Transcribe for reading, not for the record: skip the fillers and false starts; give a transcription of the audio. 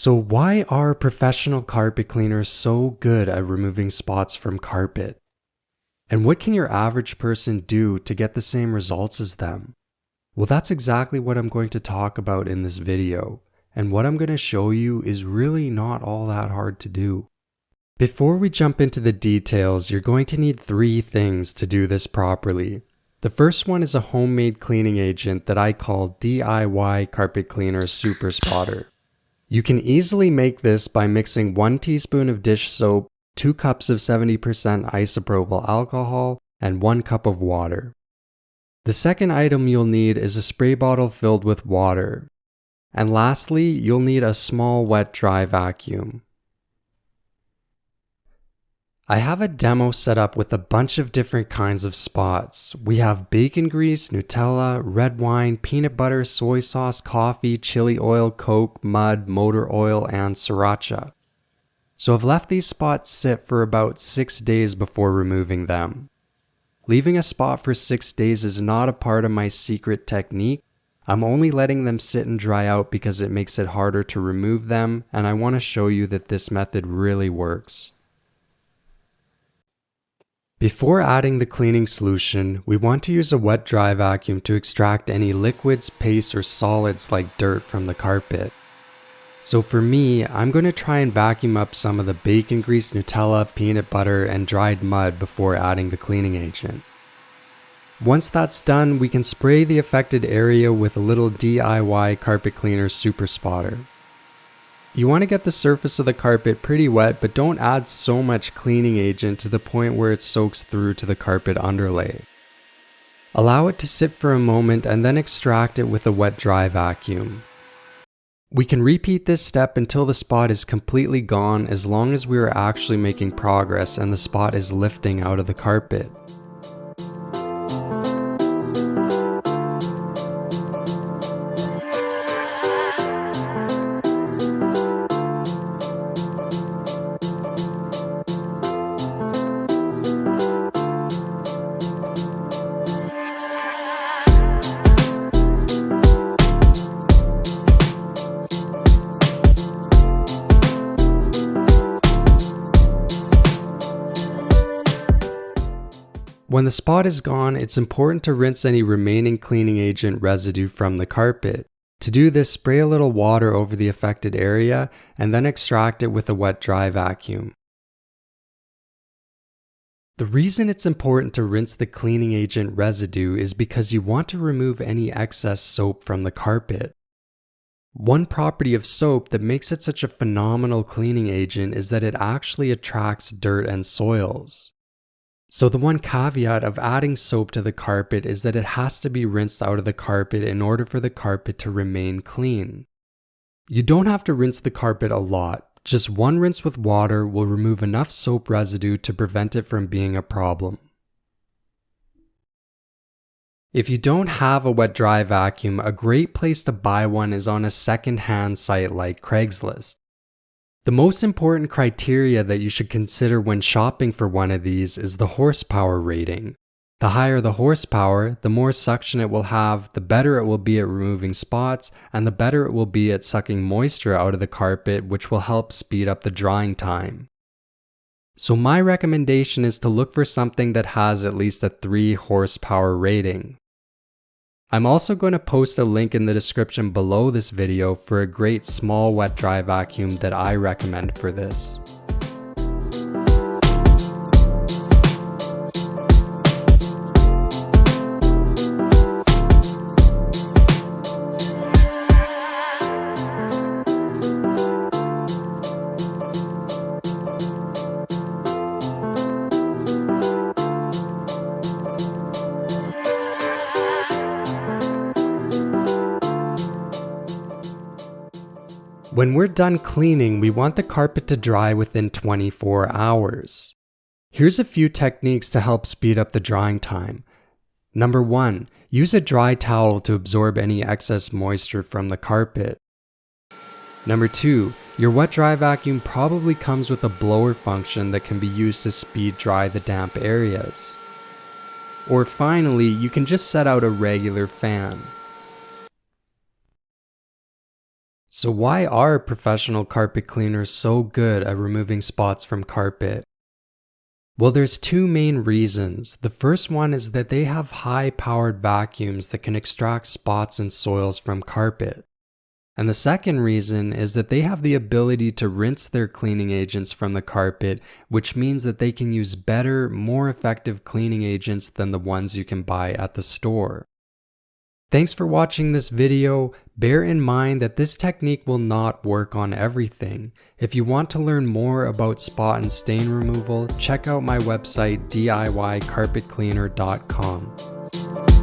So why are professional carpet cleaners so good at removing spots from carpet? And what can your average person do to get the same results as them? Well, that's exactly what I'm going to talk about in this video. And what I'm going to show you is really not all that hard to do. Before we jump into the details, you're going to need 3 things to do this properly. The first one is a homemade cleaning agent that I call DIY Carpet Cleaner Super Spotter. You can easily make this by mixing 1 teaspoon of dish soap, 2 cups of 70% isopropyl alcohol, and 1 cup of water. The second item you'll need is a spray bottle filled with water. And lastly, you'll need a small wet-dry vacuum. I have a demo set up with a bunch of different kinds of spots. We have bacon grease, Nutella, red wine, peanut butter, soy sauce, coffee, chili oil, Coke, mud, motor oil, and sriracha. So I've left these spots sit for about 6 days before removing them. Leaving a spot for 6 days is not a part of my secret technique. I'm only letting them sit and dry out because it makes it harder to remove them, and I want to show you that this method really works. Before adding the cleaning solution, we want to use a wet-dry vacuum to extract any liquids, paste, or solids like dirt from the carpet. So for me, I'm going to try and vacuum up some of the bacon grease, Nutella, peanut butter, and dried mud before adding the cleaning agent. Once that's done, we can spray the affected area with a little DIY Carpet Cleaner Super Spotter. You want to get the surface of the carpet pretty wet, but don't add so much cleaning agent to the point where it soaks through to the carpet underlay. Allow it to sit for a moment and then extract it with a wet-dry vacuum. We can repeat this step until the spot is completely gone, as long as we are actually making progress and the spot is lifting out of the carpet. When the spot is gone, it's important to rinse any remaining cleaning agent residue from the carpet. To do this, spray a little water over the affected area and then extract it with a wet-dry vacuum. The reason it's important to rinse the cleaning agent residue is because you want to remove any excess soap from the carpet. One property of soap that makes it such a phenomenal cleaning agent is that it actually attracts dirt and soils. So the one caveat of adding soap to the carpet is that it has to be rinsed out of the carpet in order for the carpet to remain clean. You don't have to rinse the carpet a lot. Just 1 rinse with water will remove enough soap residue to prevent it from being a problem. If you don't have a wet-dry vacuum, a great place to buy one is on a second-hand site like Craigslist. The most important criteria that you should consider when shopping for one of these is the horsepower rating. The higher the horsepower, the more suction it will have, the better it will be at removing spots, and the better it will be at sucking moisture out of the carpet, which will help speed up the drying time. So my recommendation is to look for something that has at least a 3 horsepower rating. I'm also going to post a link in the description below this video for a great small wet-dry vacuum that I recommend for this. When we're done cleaning, we want the carpet to dry within 24 hours. Here's a few techniques to help speed up the drying time. Number 1, use a dry towel to absorb any excess moisture from the carpet. Number 2, your wet-dry vacuum probably comes with a blower function that can be used to speed dry the damp areas. Or finally, you can just set out a regular fan. So why are professional carpet cleaners so good at removing spots from carpet? Well, there's two main reasons. The first one is that they have high-powered vacuums that can extract spots and soils from carpet. And the second reason is that they have the ability to rinse their cleaning agents from the carpet, which means that they can use better, more effective cleaning agents than the ones you can buy at the store. Thanks for watching this video. Bear in mind that this technique will not work on everything. If you want to learn more about spot and stain removal, check out my website DIYcarpetcleaner.com.